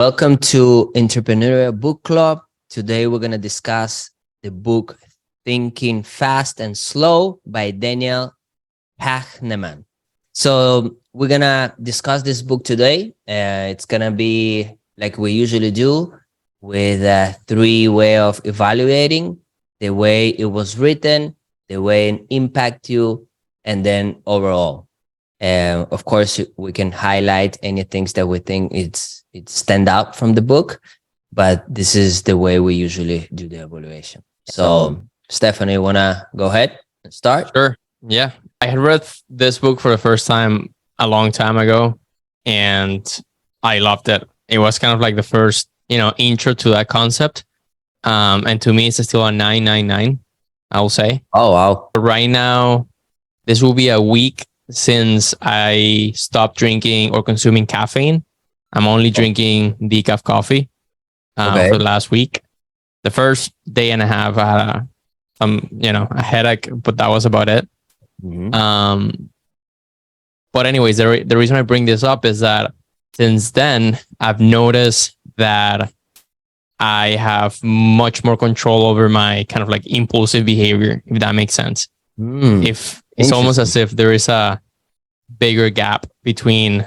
Welcome to Entrepreneurial Book Club. Today we're going to discuss the book Thinking Fast and Slow by Daniel Kahneman. So we're going to discuss this book today. It's going to be like we usually do with three way of evaluating: the way it was written, the way it impact you, and then overall. Of course, we can highlight any things that we think it stand out from the book, but this is the way we usually do the evaluation. So, Stephanie, you wanna go ahead and start? Sure. Yeah. I had read this book for the first time a long time ago, and I loved it. It was kind of like the first, intro to that concept. And to me, it's still a 999, I will say. Oh, wow. Right now, this will be a week since I stopped drinking or consuming caffeine. I'm only drinking decaf coffee for the last week. The first day and a half, I had a headache, but that was about it. Mm-hmm. But anyways, the reason I bring this up is that since then, I've noticed that I have much more control over my kind of like impulsive behavior, if that makes sense. If it's almost as if there is a bigger gap between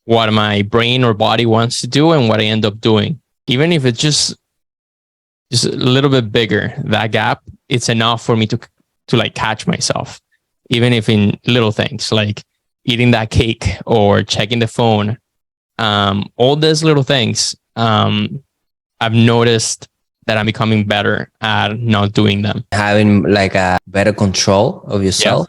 what my brain or body wants to do and what I end up doing. Even if it's just a little bit bigger, that gap, it's enough for me to like catch myself. Even if in little things like eating that cake or checking the phone, all these little things, I've noticed that I'm becoming better at not doing them. Having like a better control of yourself.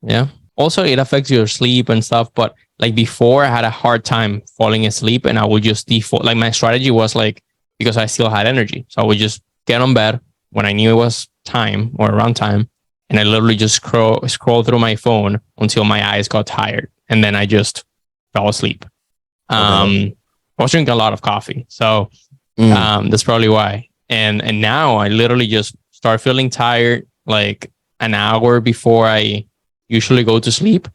Yeah. Also, it affects your sleep and stuff. But like before, I had a hard time falling asleep, and I would just default. Like my strategy was like, because I still had energy, so I would just get on bed when I knew it was time or around time, and I literally just scroll through my phone until my eyes got tired, and then I just fell asleep. I was drinking a lot of coffee, so that's probably why. And now I literally just start feeling tired like an hour before I usually go to sleep,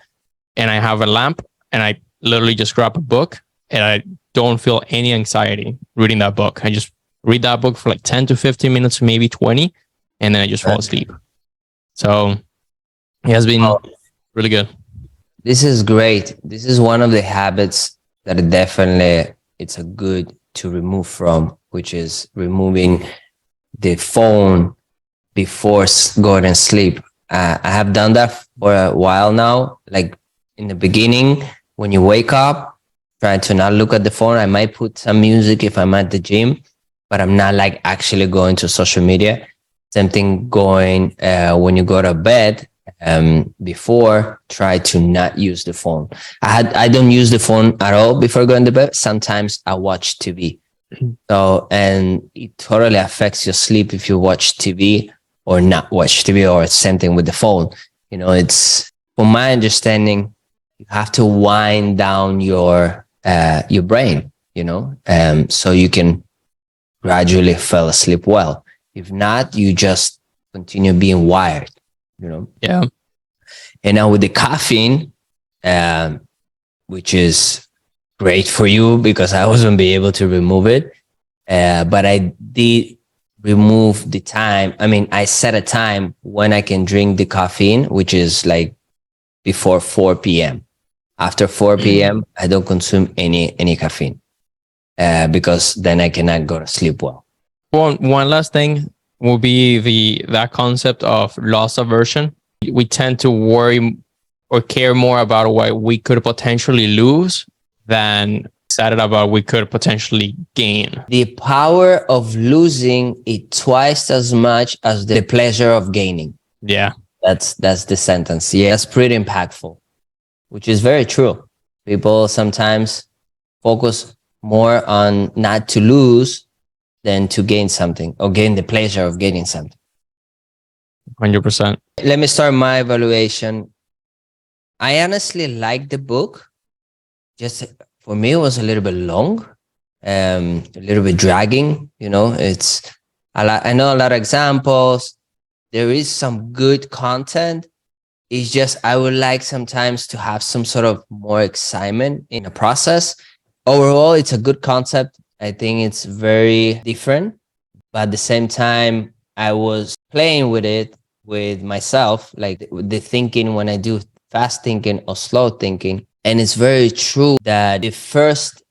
and I have a lamp, and I literally just grab a book, and I don't feel any anxiety reading that book. I just read that book for like 10 to 15 minutes, maybe 20, and then I just fall asleep. So it has been really good. This is great. This is one of the habits that definitely it's a good to remove from, which is removing the phone before going to sleep. I have done that for a while now. Like in the beginning, when you wake up, try to not look at the phone. I might put some music if I'm at the gym, but I'm not like actually going to social media. Same thing going when you go to bed. Before, try to not use the phone. I don't use the phone at all before going to bed. Sometimes I watch TV. So, and it totally affects your sleep if you watch TV or not watch TV, or same thing with the phone. It's, from my understanding, you have to wind down your brain, so you can gradually fall asleep well. If not, you just continue being wired, Yeah. And now with the caffeine, which is great for you because I wasn't be able to remove it. But I did remove the time. I mean, I set a time when I can drink the caffeine, which is like before 4 p.m. After 4 p.m., I don't consume any caffeine because then I cannot go to sleep well. One last thing will be that concept of loss aversion. We tend to worry or care more about what we could potentially lose than excited about we could potentially gain. The power of losing is twice as much as the pleasure of gaining. Yeah. That's the sentence. Yeah, it's pretty impactful, which is very true. People sometimes focus more on not to lose than to gain something or gain the pleasure of gaining something. 100%. Let me start my evaluation. I honestly like the book. Just for me, it was a little bit long, a little bit dragging. It's a lot. I know a lot of examples. There is some good content. It's just I would like sometimes to have some sort of more excitement in the process. Overall, it's a good concept. I think it's very different, but at the same time, I was playing with it with myself, like the thinking when I do fast thinking or slow thinking. And it's very true that the first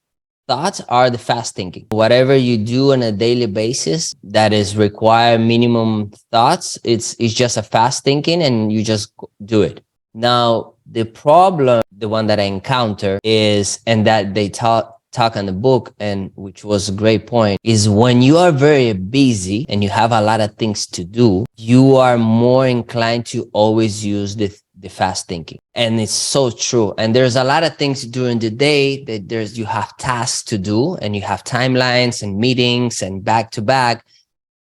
thoughts are the fast thinking. Whatever you do on a daily basis that is require minimum thoughts, it's just a fast thinking and you just do it. Now, the problem, the one that I encounter is, and that they talk in the book, and which was a great point, is when you are very busy and you have a lot of things to do, you are more inclined to always use the fast thinking. And it's so true. And there's a lot of things during the day that you have tasks to do, and you have timelines and meetings and back to back.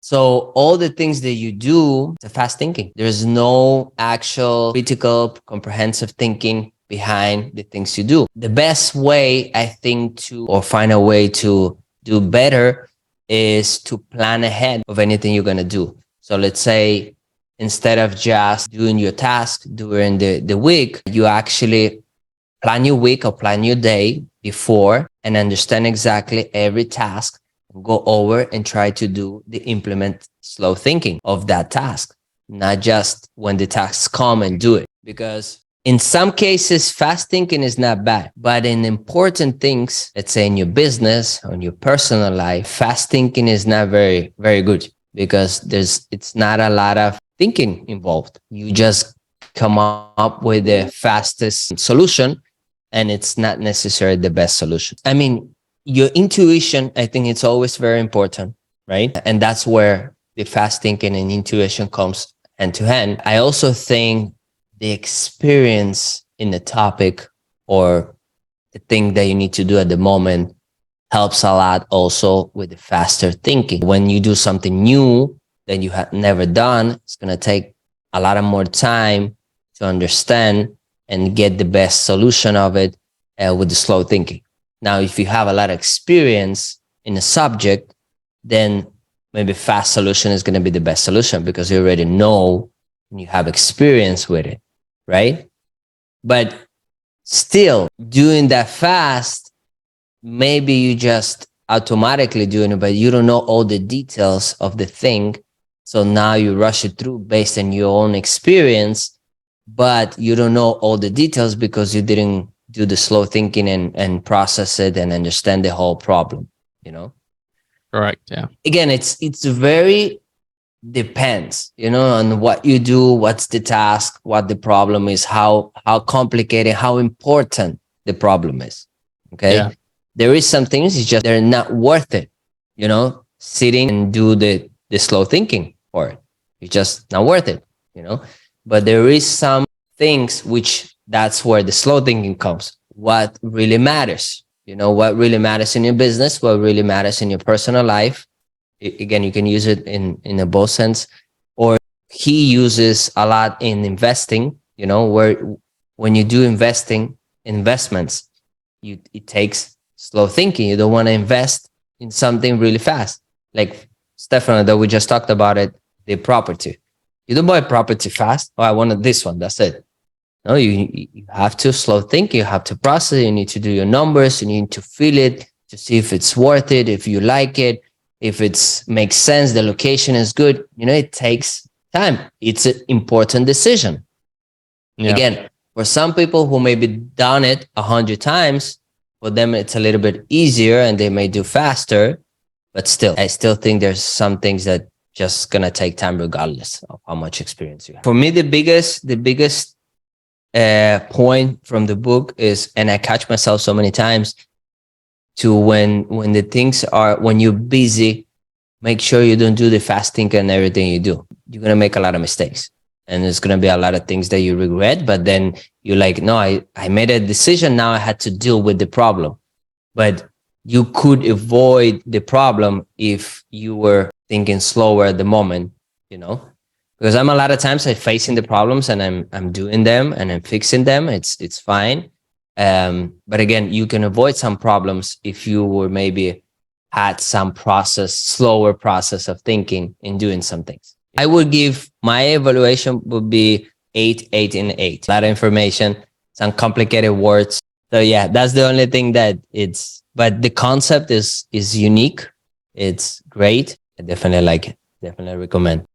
So all the things that you do, it's fast thinking. There's no actual critical, comprehensive thinking behind the things you do. The best way, I think, or find a way to do better is to plan ahead of anything you're going to do. So let's say instead of just doing your task during the week, you actually plan your week or plan your day before and understand exactly every task, go over and try to do the implement slow thinking of that task, not just when the tasks come and do it. Because in some cases, fast thinking is not bad, but in important things, let's say in your business or in your personal life, fast thinking is not very, very good, because it's not a lot of thinking involved. You just come up with the fastest solution, and it's not necessarily the best solution. I mean, your intuition, I think it's always very important, right? And that's where the fast thinking and intuition comes hand to hand. I also think the experience in the topic or the thing that you need to do at the moment helps a lot also with the faster thinking. When you do something new that you have never done, it's going to take a lot of more time to understand and get the best solution of it with the slow thinking. Now, if you have a lot of experience in a subject, then maybe fast solution is going to be the best solution because you already know and you have experience with it, right? But still, doing that fast, maybe you just automatically doing it, but you don't know all the details of the thing. So now you rush it through based on your own experience, but you don't know all the details because you didn't do the slow thinking and process it and understand the whole problem, you know? Correct. Yeah. Again, it's very depends, on what you do, what's the task, what the problem is, how complicated, how important the problem is. Okay. Yeah. There is some things, it's just they're not worth it, sitting and do the slow thinking for it. It's just not worth it, but there is some things which that's where the slow thinking comes. What really matters, what really matters in your business, what really matters in your personal life. Again, you can use it in a both sense, or he uses a lot in investing, where when you do investments, it takes slow thinking. You don't want to invest in something really fast. Like Stefano, that we just talked about it, the property. You don't buy property fast. Oh, I wanted this one. That's it. No, you have to slow think. You have to process. You need to do your numbers. You need to feel it to see if it's worth it, if you like it, if it makes sense, the location is good. It takes time. It's an important decision. Yeah. Again, for some people who maybe done it 100 times, for them it's a little bit easier and they may do faster. But still, I still think there's some things that just gonna take time regardless of how much experience you have. For me, the biggest point from the book is, and I catch myself so many times, to when the things are, when you're busy, make sure you don't do the fast thinking and everything you do. You're going to make a lot of mistakes, and there's going to be a lot of things that you regret, but then you're like, no, I made a decision. Now I had to deal with the problem. But you could avoid the problem if you were thinking slower at the moment, because I'm a lot of times I'm facing the problems and I'm doing them and I'm fixing them. It's fine. But again, you can avoid some problems if you were maybe had some slower process of thinking in doing some things. I would give, my evaluation would be 8, 8, and 8. A lot of information, some complicated words. So yeah, that's the only thing that it's but the concept is unique. It's great. I definitely like it. Definitely recommend.